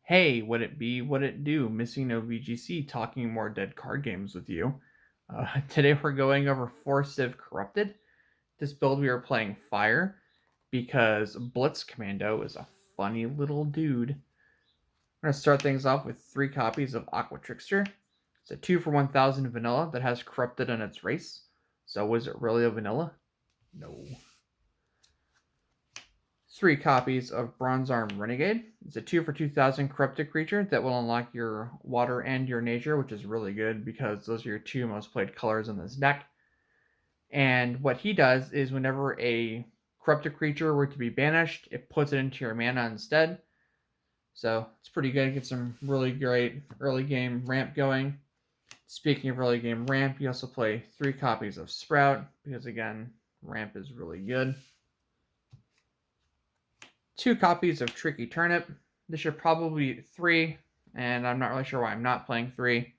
Hey, would it be, would it do? Missing no VGC talking more dead card games with you. Today we're going over 4 Civ Corrupted. This build we are playing Fire because Blitz Commando is a funny little dude. We're going to start things off with 3 copies of Aqua Trickster. It's a 2 for 1000 vanilla that has Corrupted in its race. So was it really a vanilla? No. 3 copies of Bronze Arm Renegade. It's a 2 for 2000 corrupted creature that will unlock your water and your nature, which is really good because those are your 2 most played colors in this deck. And what he does is whenever a corrupted creature were to be banished, it puts it into your mana instead. So it's pretty good. Get some really great early game ramp going. Speaking of early game ramp, you also play 3 copies of Sprout because, again, ramp is really good. 2 copies of Tricky Turnip. This should probably be 3, and I'm not really sure why I'm not playing 3.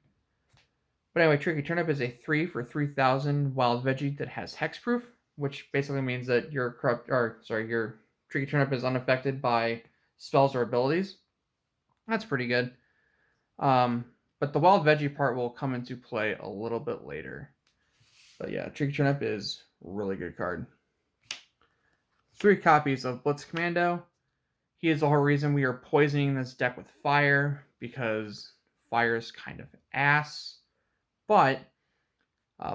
But anyway, Tricky Turnip is a 3 for 3000 wild veggie that has hexproof, which basically means that your your Tricky Turnip is unaffected by spells or abilities. That's pretty good. But the wild veggie part will come into play a little bit later. But yeah, Tricky Turnip is a really good card. 3 copies of Blitz Commando. He is the whole reason we are poisoning this deck with fire, because fire is kind of ass. But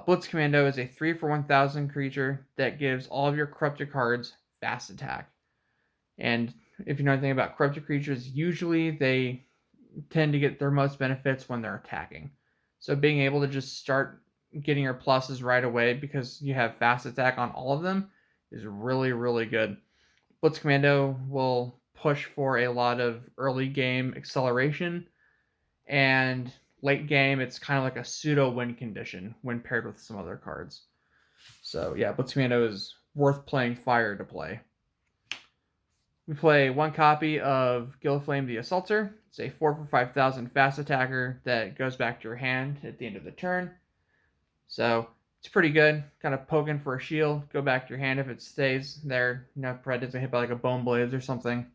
Blitz Commando is a 3 for 1000 creature that gives all of your corrupted cards fast attack. And if you know anything about corrupted creatures, usually they tend to get their most benefits when they're attacking. So being able to just start getting your pluses right away because you have fast attack on all of them is really, really good. Blitz Commando will push for a lot of early game acceleration, and late game it's kind of like a pseudo win condition when paired with some other cards. So yeah, Blitz Commando is worth playing Fire to play. We play 1 copy of Gilliflame the Assaulter. It's a 4 for 5000 fast attacker that goes back to your hand at the end of the turn. So it's pretty good. Kind of poking for a shield. Go back to your hand if it stays there. Probably doesn't hit by like a Bone Blades or something.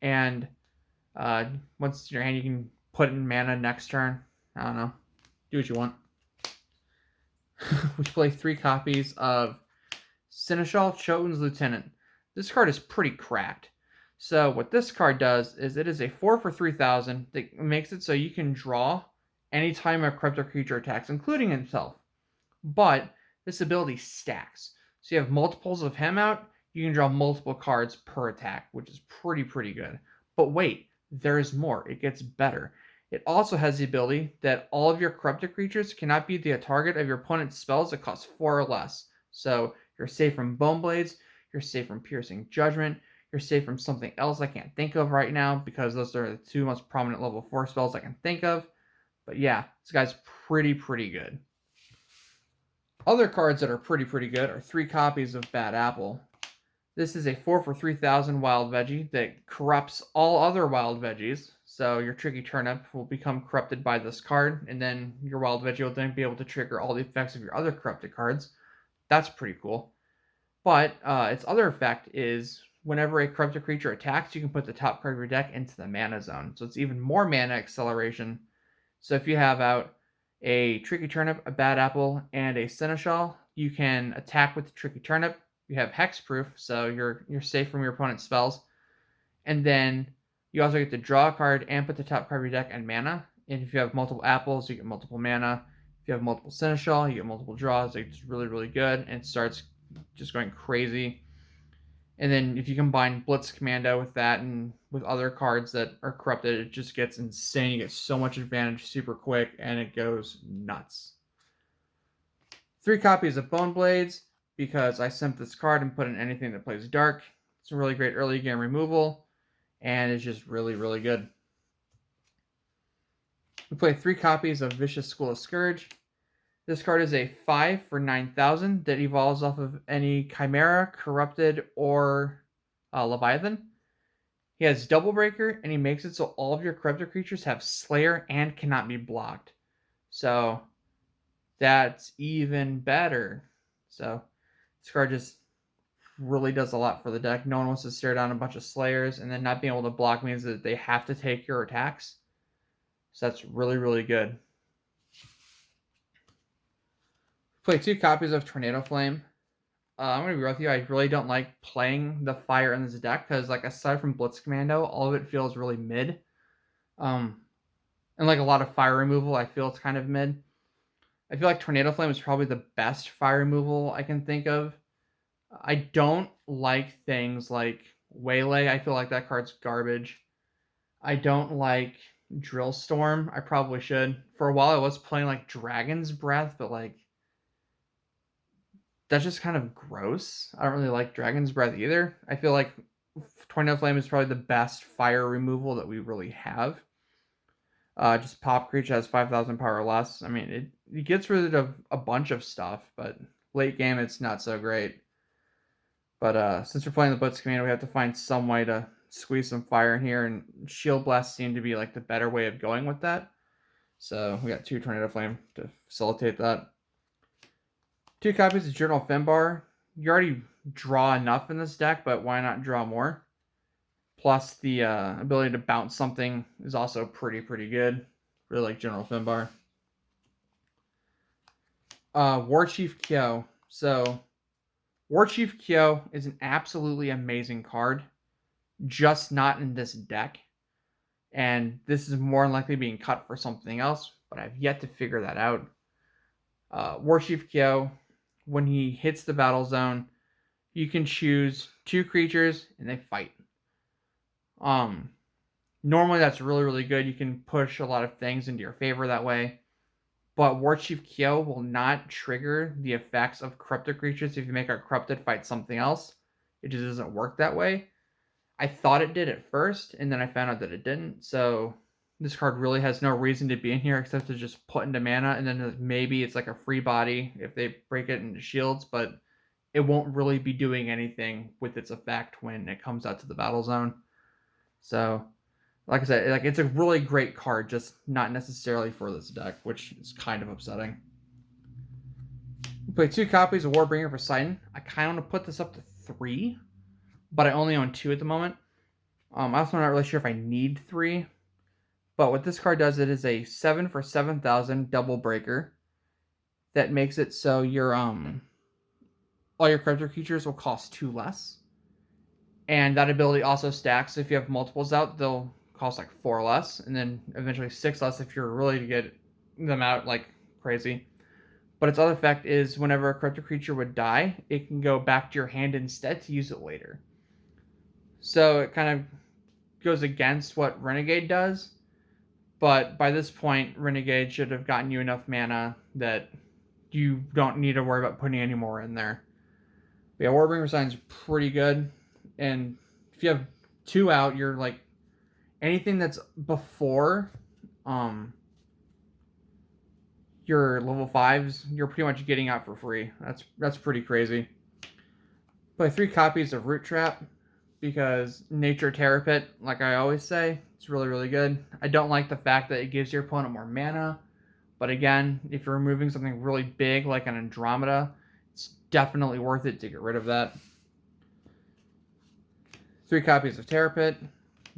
And once it's in your hand, you can put it in mana next turn. I don't know. Do what you want. We play 3 copies of Seneschal, Choten's Lieutenant. This card is pretty cracked. So what this card does is it is a 4 for 3000 that makes it so you can draw anytime a corrupted creature attacks, including himself. But this ability stacks. So you have multiples of him out, you can draw multiple cards per attack, which is pretty good. But wait, there's more. It gets better. It also has the ability that all of your corrupted creatures cannot be the target of your opponent's spells that cost 4 or less. So you're safe from Bone Blades, you're safe from Piercing Judgment, you're safe from something else I can't think of right now because those are the 2 most prominent level 4 spells I can think of. But yeah, this guy's pretty good. Other cards that are pretty good are 3 copies of Bad Apple. This is a 4 for 3000 wild veggie that corrupts all other wild veggies. So your Tricky Turnip will become corrupted by this card, and then your wild veggie will then be able to trigger all the effects of your other corrupted cards. That's pretty cool. But its other effect is whenever a corrupted creature attacks, you can put the top card of your deck into the mana zone. So it's even more mana acceleration. So if you have out a Tricky Turnip, a Bad Apple, and a Seneschal, you can attack with the Tricky Turnip. You have hexproof, so you're safe from your opponent's spells. And then you also get to draw a card and put the top card of your deck and mana. And if you have multiple apples, you get multiple mana. If you have multiple Seneschal, you get multiple draws. It's really good, and it starts just going crazy. And then if you combine Blitz Commando with that and with other cards that are corrupted, it just gets insane. You get so much advantage super quick, and it goes nuts. 3 copies of Bone Blades, because I simp this card and put in anything that plays dark. It's a really great early game removal, and it's just really good. We play 3 copies of Vicious School of Scourge. This card is a 5 for 9000 that evolves off of any Chimera, Corrupted, or Leviathan. He has Double Breaker, and he makes it so all of your corrupted creatures have Slayer and cannot be blocked. So that's even better. So this card just really does a lot for the deck. No one wants to stare down a bunch of Slayers, and then not being able to block means that they have to take your attacks. So that's really, really good. Play 2 copies of Tornado Flame. I'm going to be real with you, I really don't like playing the fire in this deck, because like aside from Blitz Commando, all of it feels really mid. And like a lot of fire removal, I feel it's kind of mid. I feel like Tornado Flame is probably the best fire removal I can think of. I don't like things like Waylay. I feel like that card's garbage. I don't like Drill Storm. I probably should. For a while I was playing like Dragon's Breath, but like that's just kind of gross. I don't really like Dragon's Breath either. I feel like Tornado Flame is probably the best fire removal that we really have. Just pop creature has 5,000 power or less. I mean, it gets rid of a bunch of stuff, but late game it's not so great. But since we're playing the Blitz Commando, we have to find some way to squeeze some fire in here, and Shield Blast seemed to be like the better way of going with that. So we got 2 Tornado Flame to facilitate that. 2 copies of Journal Finbar. You already draw enough in this deck, but why not draw more? Plus the ability to bounce something is also pretty good. Really like General Finbar. War Chief Kyo. So War Chief Kyo is an absolutely amazing card, just not in this deck. And this is more than likely being cut for something else, but I've yet to figure that out. War Chief Kyo, when he hits the battle zone, you can choose 2 creatures and they fight. Normally that's really good. You can push a lot of things into your favor that way. But War Chief Kyo will not trigger the effects of corrupted creatures if you make a corrupted fight something else. It just doesn't work that way. I thought it did at first, and then I found out that it didn't. So this card really has no reason to be in here except to just put into mana, and then maybe it's like a free body if they break it into shields, but it won't really be doing anything with its effect when it comes out to the battle zone. So, like I said, like it's a really great card, just not necessarily for this deck, which is kind of upsetting. We play 2 copies of Warbringer Poseidon. I kind of want to put this up to 3, but I only own 2 at the moment. I'm also not really sure if I need 3, but what this card does, it is a 7 for 7,000 double breaker that makes it so your all your corrupted creatures will cost 2 less. And that ability also stacks. If you have multiples out, they'll cost like 4 less, and then eventually 6 less if you're really to get them out like crazy. But its other effect is whenever a corrupted creature would die, it can go back to your hand instead to use it later. So it kind of goes against what Renegade does, but by this point, Renegade should have gotten you enough mana that you don't need to worry about putting any more in there. But yeah, Warbringer Poseidon's pretty good, and if you have 2 out, you're like anything that's before your level 5s, you're pretty much getting out for free. That's pretty crazy. Play 3 copies of Root Trap because Nature Terror Pit, like I always say, it's really good. I don't like the fact that it gives your opponent more mana, but again, if you're removing something really big like an Andromeda, it's definitely worth it to get rid of that. 3 copies of Terror Pit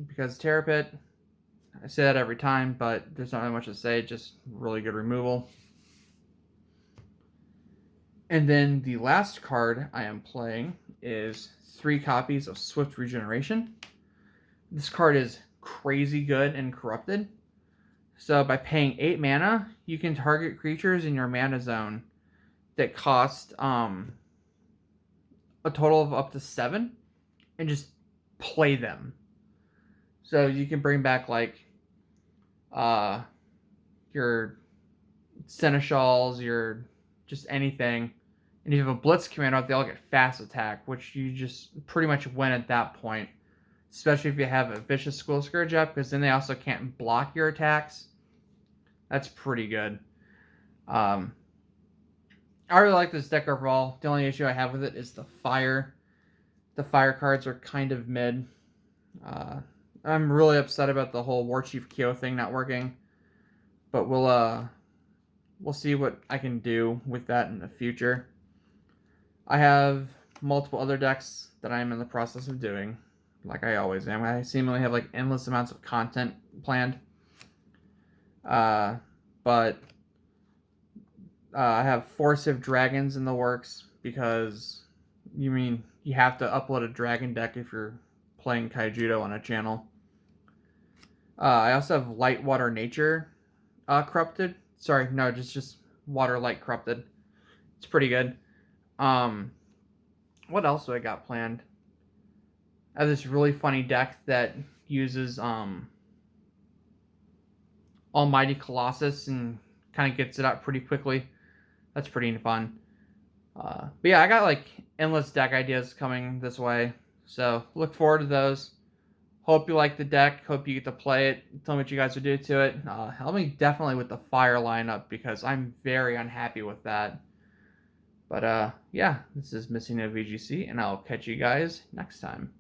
because Terror Pit, I say that every time, but there's not really much to say, just really good removal. And then the last card I am playing is 3 copies of Swift Regeneration. This card is crazy good and corrupted. So by paying 8 mana, you can target creatures in your mana zone that cost a total of up to 7 and just play them. So you can bring back like your Seneschals, your just anything. And if you have a Blitz Commando, they all get fast attack, which you just pretty much win at that point. Especially if you have a Vicious School Scourge up, because then they also can't block your attacks. That's pretty good. I really like this deck overall. The only issue I have with it is the fire. The fire cards are kind of mid. I'm really upset about the whole War Chief Kyo thing not working. But we'll see what I can do with that in the future. I have multiple other decks that I'm in the process of doing, like I always am. I seemingly have like endless amounts of content planned. But I have 4 Civ Dragons in the works because you have to upload a dragon deck if you're playing Kaijudo on a channel. I also have Light Water Nature Corrupted. Sorry, no, just Water Light Corrupted. It's pretty good. What else do I got planned? I have this really funny deck that uses Almighty Colossus and kind of gets it out pretty quickly. That's pretty fun. But yeah, I got like endless deck ideas coming this way, so look forward to those. Hope you like the deck. Hope you get to play it. Tell me what you guys would do to it. Help me definitely with the fire lineup because I'm very unhappy with that. But yeah, this is MissingNoVGC, and I'll catch you guys next time.